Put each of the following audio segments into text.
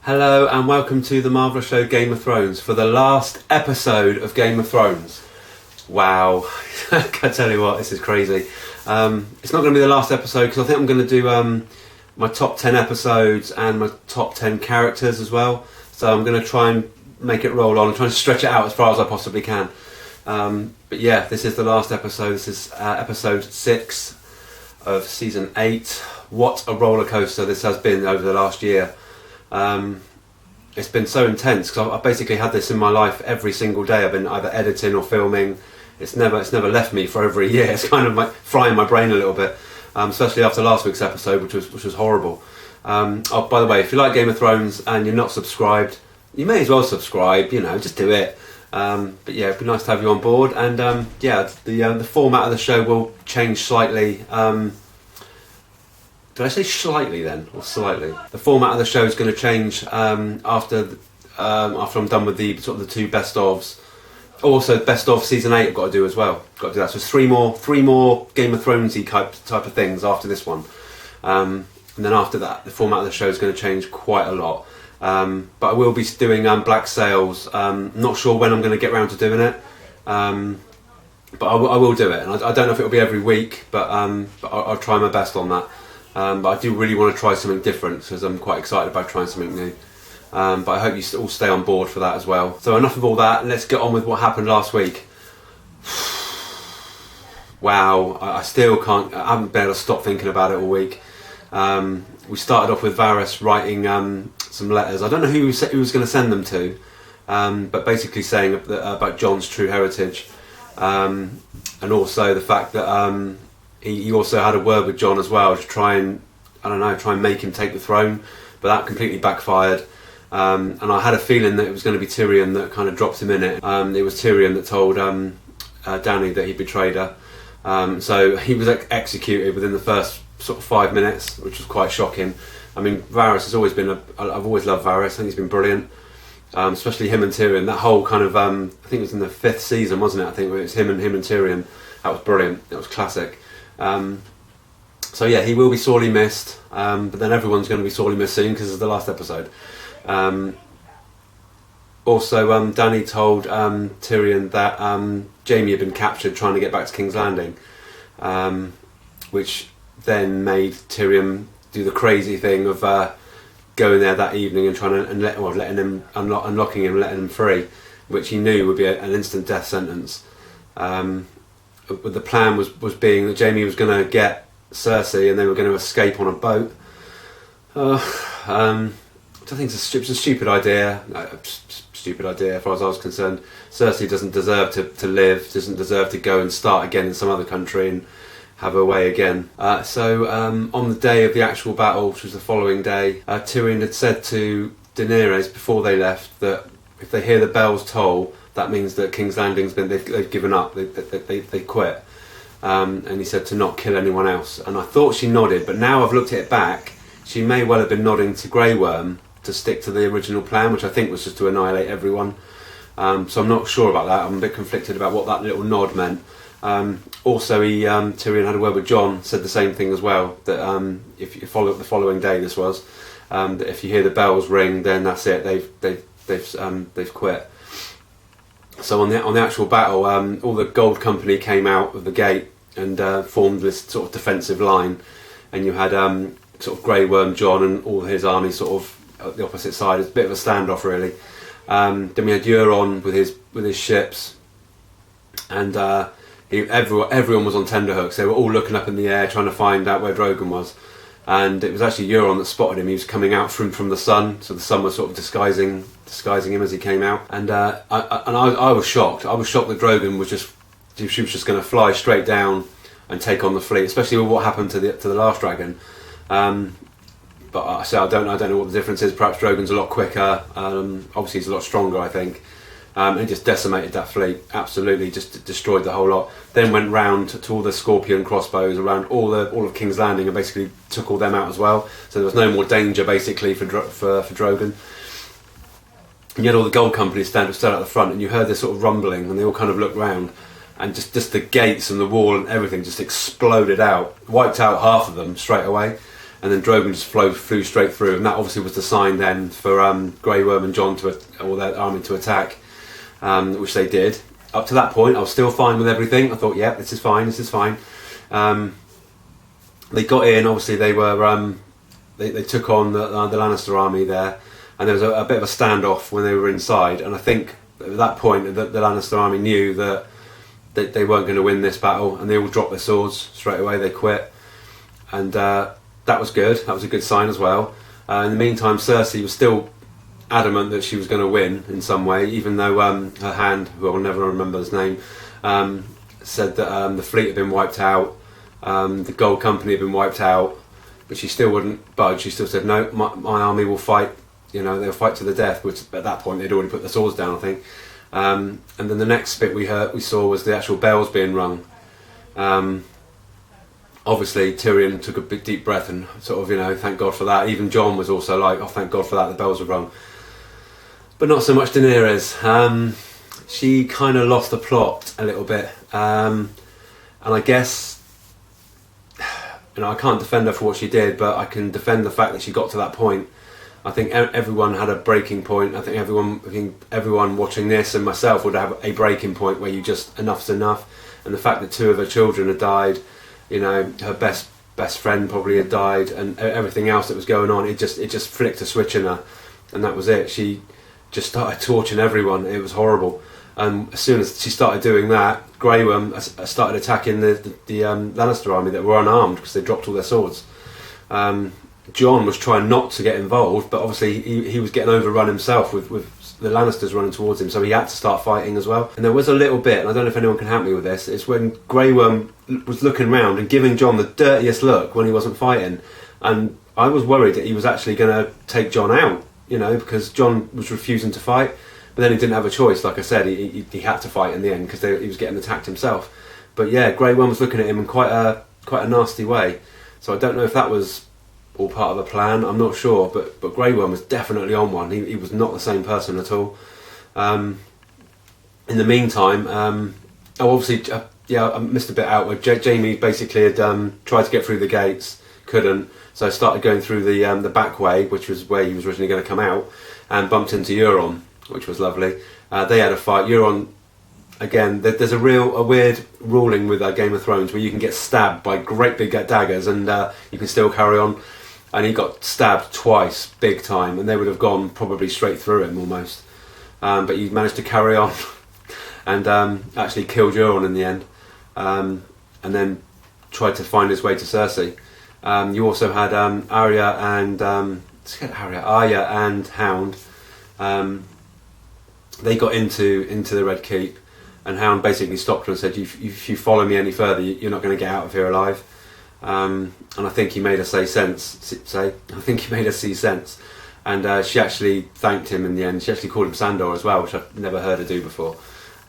Hello and welcome to the Marvellous Show Game of Thrones for the last episode of Game of Thrones. Wow, I tell you what, this is crazy. It's not going to be the last episode because I think I'm going to do my top 10 episodes and my top 10 characters as well. So I'm going to try and make it roll on and try and stretch it out as far as I possibly can. But yeah, this is the last episode. This is episode 6 of season 8. What a roller coaster this has been over the last year. It's been so intense because I've basically had this in my life every single day. I've been either editing or filming. It's never left me for over a year. It's kind of like frying my brain a little bit, especially after last week's episode, which was horrible. Oh, by the way, if you like Game of Thrones and you're not subscribed, you may as well subscribe. You know, just do it. But yeah, it'd be nice to have you on board. And yeah, the format of the show will change slightly. Did I say slightly then, or slightly? The format of the show is going to change after I'm done with the sort of the two best ofs. Also, best of season 8 I've got to do as well. Got to do that. So three more Game of Thronesy type of things after this one, and then after that, the format of the show is going to change quite a lot. But I will be doing Black Sails. Not sure when I'm going to get round to doing it. But I will do it, and I don't know if it'll be every week, but I'll try my best on that. But I do really want to try something different because I'm quite excited about trying something new. But I hope you all stay on board for that as well. So enough of all that, let's get on with what happened last week. Wow, I haven't been able to stop thinking about it all week. We started off with Varys writing some letters. I don't know who he was going to send them to, but basically saying about Jon's true heritage. And also the fact that he also had a word with Jon as well to try and make him take the throne, but that completely backfired. And I had a feeling that it was going to be Tyrion that kind of dropped him in it. It was Tyrion that told Dany that he betrayed her. So he was executed within the first sort of 5 minutes, which was quite shocking. I mean, Varys has always been I've always loved Varys. I think he's been brilliant, especially him and Tyrion. That whole kind of I think it was in the 5th season, wasn't it? I think it was him and Tyrion. That was brilliant. That was classic. So yeah, he will be sorely missed, but then everyone's going to be sorely missed soon because it's the last episode. Also, Dany told Tyrion that Jaime had been captured trying to get back to King's Landing, which then made Tyrion do the crazy thing of going there that evening and trying to letting him unlocking him, letting him free, which he knew would be an instant death sentence. But the plan was being that Jaime was going to get Cersei and they were going to escape on a boat. I think it's a stupid idea. Stupid idea as far as I was concerned. Cersei doesn't deserve to live, doesn't deserve to go and start again in some other country and have her way again. So on the day of the actual battle, which was the following day, Tyrion had said to Daenerys before they left that if they hear the bells toll, that means that King's Landing's they've given up, they quit. And he said to not kill anyone else. And I thought she nodded, but now I've looked at it back, she may well have been nodding to Grey Worm to stick to the original plan, which I think was just to annihilate everyone. So I'm not sure about that. I'm a bit conflicted about what that little nod meant. Also, Tyrion had a word with Jon, said the same thing as well, that if you follow the following day, this was that if you hear the bells ring, then that's it. They've quit. So on the actual battle, all the Gold Company came out of the gate and formed this sort of defensive line, and you had sort of Grey Worm Jon and all his army sort of at the opposite side. It's a bit of a standoff, really. Then we had Euron with his ships, and everyone was on tenterhooks. They were all looking up in the air trying to find out where Drogon was, and it was actually Euron that spotted him. He was coming out from the sun, so the sun was sort of disguising him as he came out. And I was shocked. I was shocked that Drogon was just going to fly straight down and take on the fleet, especially with what happened to the last dragon. But I don't know what the difference is. Perhaps Drogon's a lot quicker. Obviously, he's a lot stronger, I think. He just decimated that fleet. Absolutely, just destroyed the whole lot. Then went round to all the Scorpion crossbows around all of King's Landing and basically took all them out as well. So there was no more danger basically for Drogon. And you had all the Gold Company stood at the front, and you heard this sort of rumbling, and they all kind of looked round, and just the gates and the wall and everything just exploded out, wiped out half of them straight away. and then Drogon just flew straight through, and that obviously was the sign then for Grey Worm and Jon or their army to attack, which they did. Up to that point, I was still fine with everything. I thought, yeah, this is fine. They got in. Obviously, they were they took on the Lannister army there, and there was a bit of a standoff when they were inside. And I think at that point, the Lannister army knew that they weren't going to win this battle, and they all dropped their swords straight away. They quit, and that was good. That was a good sign as well. In the meantime, Cersei was still adamant that she was going to win in some way, even though her hand, who I'll never remember his name, said that the fleet had been wiped out, the Gold Company had been wiped out, but she still wouldn't budge. She still said, no, my army will fight, they'll fight to the death, which at that point they'd already put their swords down, I think. And then the next bit we saw was the actual bells being rung. Obviously Tyrion took a big deep breath and sort of, thank God for that. Even Jon was also like, oh, thank God for that, the bells were rung. But not so much Daenerys. She kind of lost the plot a little bit. And I guess, I can't defend her for what she did, but I can defend the fact that she got to that point. I think everyone had a breaking point. I think everyone watching this and myself would have a breaking point where you just, enough's enough. And the fact that 2 of her children had died, her best friend probably had died, and everything else that was going on, it just flicked a switch in her, and that was it. She just started torching everyone. It was horrible. And as soon as she started doing that, Grey Worm started attacking the Lannister army that were unarmed because they dropped all their swords. Jon was trying not to get involved, but obviously he was getting overrun himself with the Lannisters running towards him, so he had to start fighting as well. And there was a little bit, and I don't know if anyone can help me with this, it's when Grey Worm was looking round and giving Jon the dirtiest look when he wasn't fighting, and I was worried that he was actually going to take Jon out, because Jon was refusing to fight, but then he didn't have a choice. Like I said, he had to fight in the end because he was getting attacked himself. But yeah, Grey Worm was looking at him in quite a nasty way, so I don't know if that was all part of the plan, I'm not sure, but Grey Worm was definitely on one. He was not the same person at all. In the meantime, I missed a bit out where Jaime basically had tried to get through the gates, couldn't, so I started going through the back way, which was where he was originally going to come out, and bumped into Euron, which was lovely. They had a fight. Euron, again, there's a weird ruling with Game of Thrones where you can get stabbed by great big daggers and you can still carry on. And he got stabbed twice, big time, and they would have gone probably straight through him almost. But he managed to carry on and actually killed Euron in the end, and then tried to find his way to Cersei. You also had Arya and Hound. They got into the Red Keep, and Hound basically stopped her and said, if you follow me any further, you're not going to get out of here alive. And I think he made her see sense, and she actually thanked him in the end. She actually called him Sandor as well, which I've never heard her do before,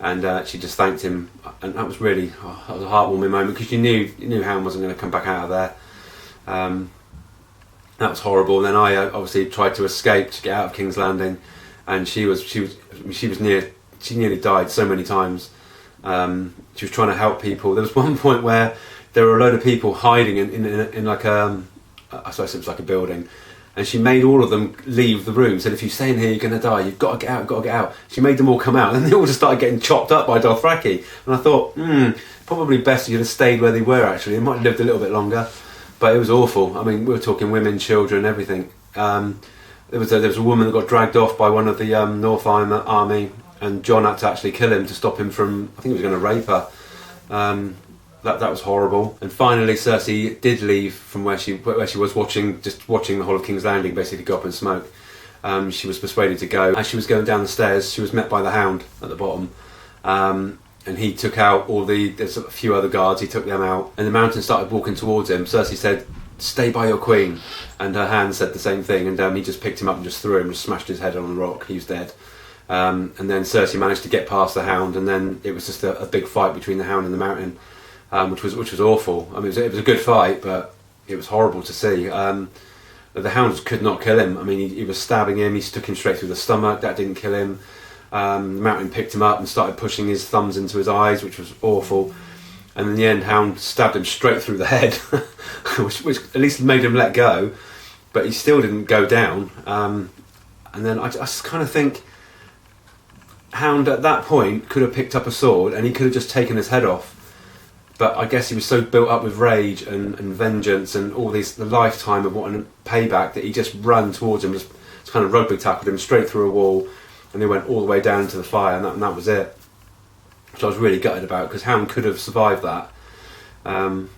and she just thanked him, and that was really that was a heartwarming moment because you knew Hound wasn't going to come back out of there. That was horrible. And then Arya obviously tried to escape to get out of King's Landing, and she nearly died so many times. She was trying to help people. There was one point where there were a load of people hiding in like I suppose it was like a building, and she made all of them leave the room. Said, if you stay in here, you're going to die. You've got to get out. She made them all come out, and they all just started getting chopped up by Dothraki. And I thought, probably best you'd have stayed where they were. Actually, they might have lived a little bit longer, but it was awful. I mean, we were talking women, children, everything. There was a woman that got dragged off by one of the North Army, and Jon had to actually kill him to stop him from. I think he was going to rape her. That was horrible. And finally, Cersei did leave from where she was watching the whole of King's Landing basically go up in smoke. She was persuaded to go. As she was going down the stairs, she was met by the Hound at the bottom, and he took out there's a few other guards. He took them out, and the Mountain started walking towards him. Cersei said, "Stay by your queen," and her hand said the same thing. And he just picked him up and just threw him, just smashed his head on the rock. He was dead. And then Cersei managed to get past the Hound, and then it was just a big fight between the Hound and the Mountain. Which was awful. I mean, it was a good fight, but it was horrible to see. The Hounds could not kill him. I mean, he was stabbing him. He stuck him straight through the stomach. That didn't kill him. The Mountain picked him up and started pushing his thumbs into his eyes, which was awful. and in the end Hound stabbed him straight through the head, which at least made him let go, but he still didn't go down. And then I just kind of think Hound at that point could have picked up a sword and he could have just taken his head off, but I guess he was so built up with rage and vengeance and all these, the lifetime of wanting payback, that he just ran towards him, just kind of rugby tackled him straight through a wall, and they went all the way down to the fire, and that was it. Which I was really gutted about, because Hound could have survived that, and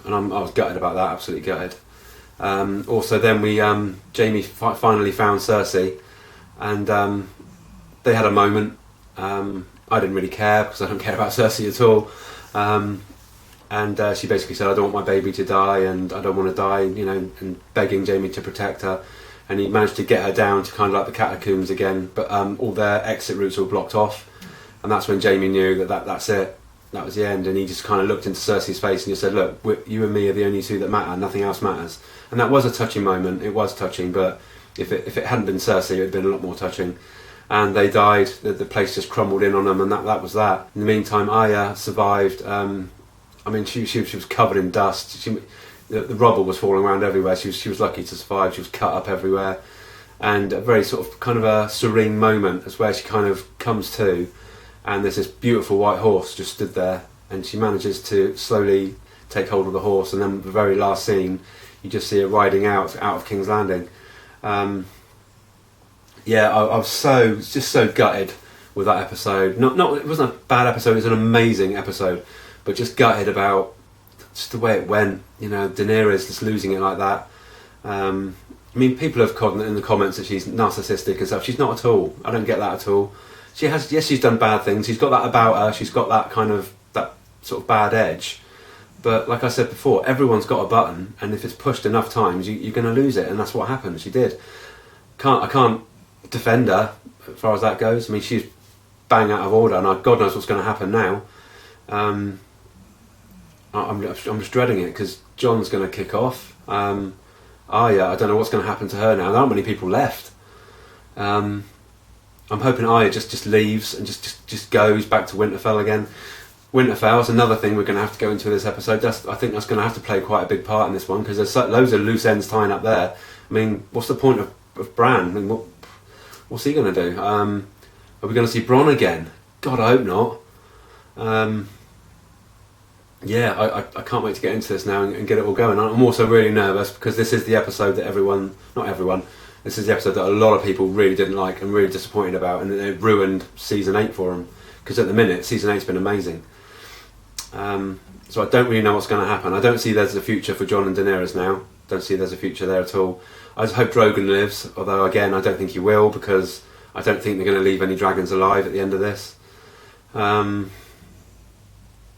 I was gutted about that, absolutely gutted. Also, then Jaime finally found Cersei, and they had a moment. I didn't really care, because I don't care about Cersei at all. And she basically said, I don't want my baby to die, and I don't want to die, you know, and begging Jaime to protect her. And he managed to get her down to kind of like the catacombs again, but all their exit routes were blocked off, and that's when Jaime knew that's it, that was the end. And he just kind of looked into Cersei's face and just said, look, you and me are the only two that matter, nothing else matters. And that was a touching moment, it was touching, but if it hadn't been Cersei, it would have been a lot more touching. And they died, the place just crumbled in on them, and that was that. In the meantime, Arya survived. I mean, she was covered in dust. The rubble was falling around everywhere. She was lucky to survive. She was cut up everywhere, and a very sort of kind of a serene moment is where she kind of comes to, and there's this beautiful white horse just stood there, and she manages to slowly take hold of the horse, and then the very last scene, you just see it riding out of King's Landing. Yeah, I was just so gutted with that episode. Not it wasn't a bad episode. It was an amazing episode, but just gutted about just the way it went. You know, Daenerys just losing it like that. I mean, people have called in the comments that she's narcissistic and stuff. She's not at all. I don't get that at all. She has, yes, she's done bad things. She's got that about her. She's got that kind of, that sort of bad edge. But like I said before, everyone's got a button, and if it's pushed enough times, you're going to lose it, and that's what happened. She did. I can't defend her as far as that goes. I mean, she's bang out of order, and God knows what's going to happen now. I'm just dreading it, because Jon's going to kick off. Yeah, I don't know what's going to happen to her now. There aren't many people left. I'm hoping Arya just leaves and just goes back to Winterfell again. Winterfell is another thing we're going to have to go into this episode. I think that's going to have to play quite a big part in this one, because there's loads of loose ends tying up there. I mean, what's the point of Bran? I mean, what's he going to do? Are we going to see Bronn again? God, I hope not. Yeah, I can't wait to get into this now and get it all going. I'm also really nervous, because this is the episode that not everyone, this is the episode that a lot of people really didn't like and really disappointed about, and it ruined Season 8 for them, because at the minute, Season 8's been amazing. So I don't really know what's going to happen. I don't see there's a future for Jon and Daenerys now. Don't see there's a future there at all. I just hope Drogon lives, although again, I don't think he will, because I don't think they're going to leave any dragons alive at the end of this.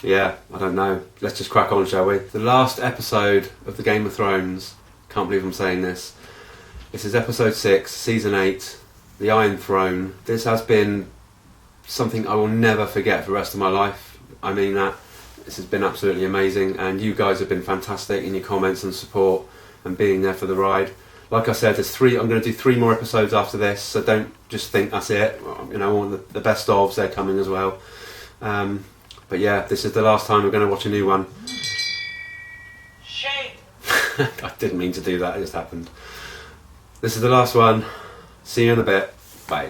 Yeah, I don't know. Let's just crack on, shall we? The last episode of the Game of Thrones, can't believe I'm saying this. This is episode 6, season 8, The Iron Throne. This has been something I will never forget for the rest of my life. I mean that. This has been absolutely amazing, and you guys have been fantastic in your comments and support and being there for the ride. Like I said, I'm going to do 3 more episodes after this, so don't just think that's it. You know, I want the best ofs, they're coming as well. But yeah, this is the last time we're going to watch a new one. Shame! I didn't mean to do that, it just happened. This is the last one. See you in a bit. Bye.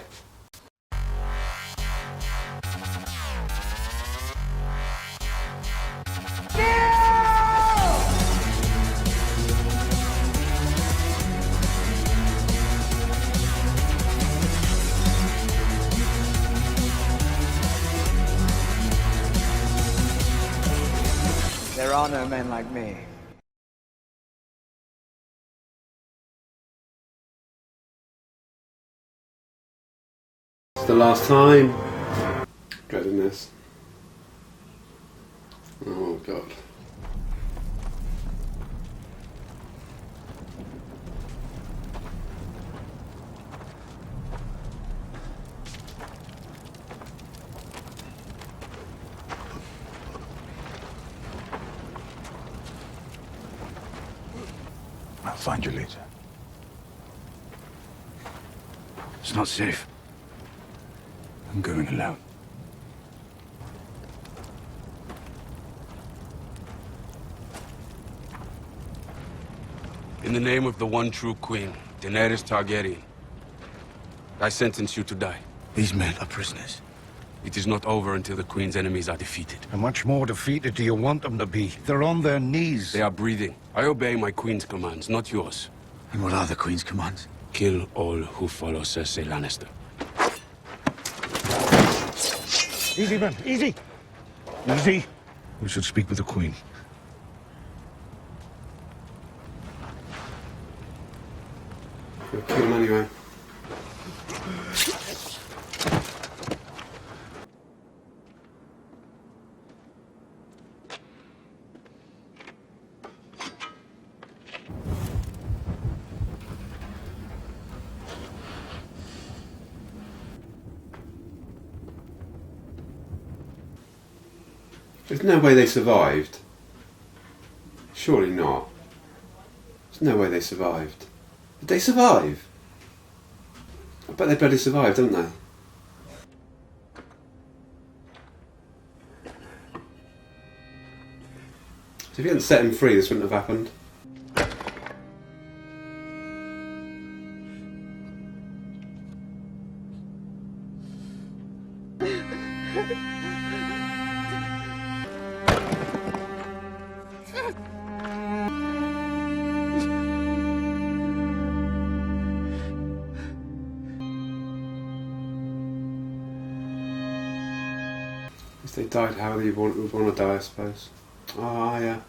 There are no men like me. It's the last time. Dreading this. Oh God. I'll find you later. It's not safe. I'm going alone. In the name of the one true queen, Daenerys Targaryen, I sentence you to die. These men are prisoners. It is not over until the queen's enemies are defeated. How much more defeated do you want them to be? They're on their knees. They are breathing. I obey my queen's commands, not yours. And what are the Queen's commands? Kill all who follow Cersei Lannister. Easy, men. Easy. Easy. We should speak with the Queen. We'll kill him anyway. There's no way they survived. Surely not. There's no way they survived. Did they survive? I bet they bloody survived, didn't they? So if you hadn't set him free, this wouldn't have happened. If they died how they would want to die, I suppose. Ah, yeah.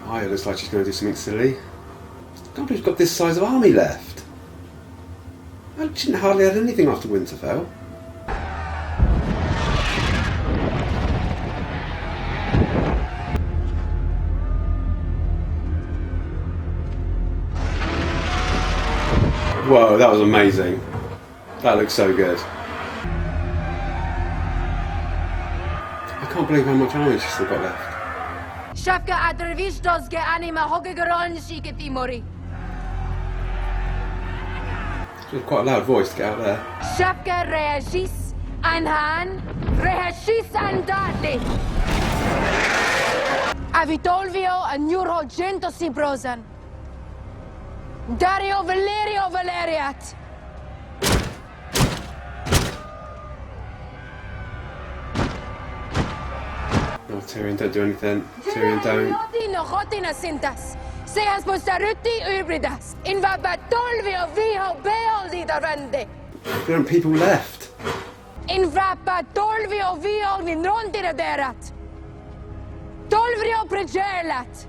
Arya looks like she's going to do something silly. I can't believe she's got this size of army left. She didn't hardly had anything after Winterfell. Whoa, that was amazing. That looks so good. I can't believe how much army she's still got left. Shafka Adrevish does get anima hogegaron shiketi mori. She had quite a loud voice to get out there. Shafka reagis anhan reagis andate. Avitolvio and Nurho gento simprosan. Dario Valerio Valeriat. No, Tyrion, don't do anything. Tyrion, don't. No hotina sintas. Seas postaruti ubridas. In vabatolvio viho beoldi darande. There aren't people left. In vabatolvio viho ninronti derat. Tolvrio pregelat.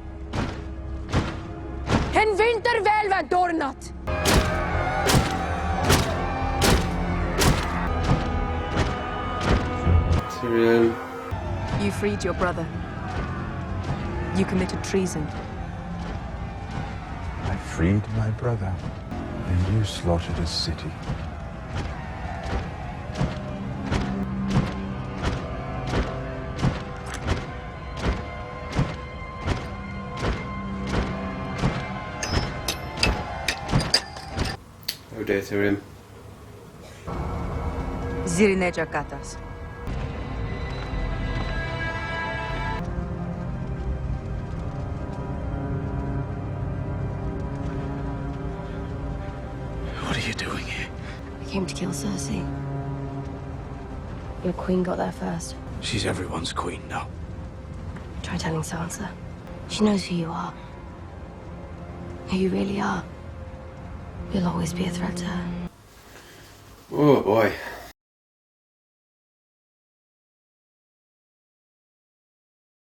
En winter velva dornat. Tyrion. You freed your brother. You committed treason. I freed my brother, and you slaughtered a city. Oh dear, Tyrion. Zirineja Katas. What are you doing here? I came to kill Cersei. Your queen got there first. She's everyone's queen now. Try telling Sansa. She knows who you are. Who you really are. You'll always be a threat to her. Oh boy.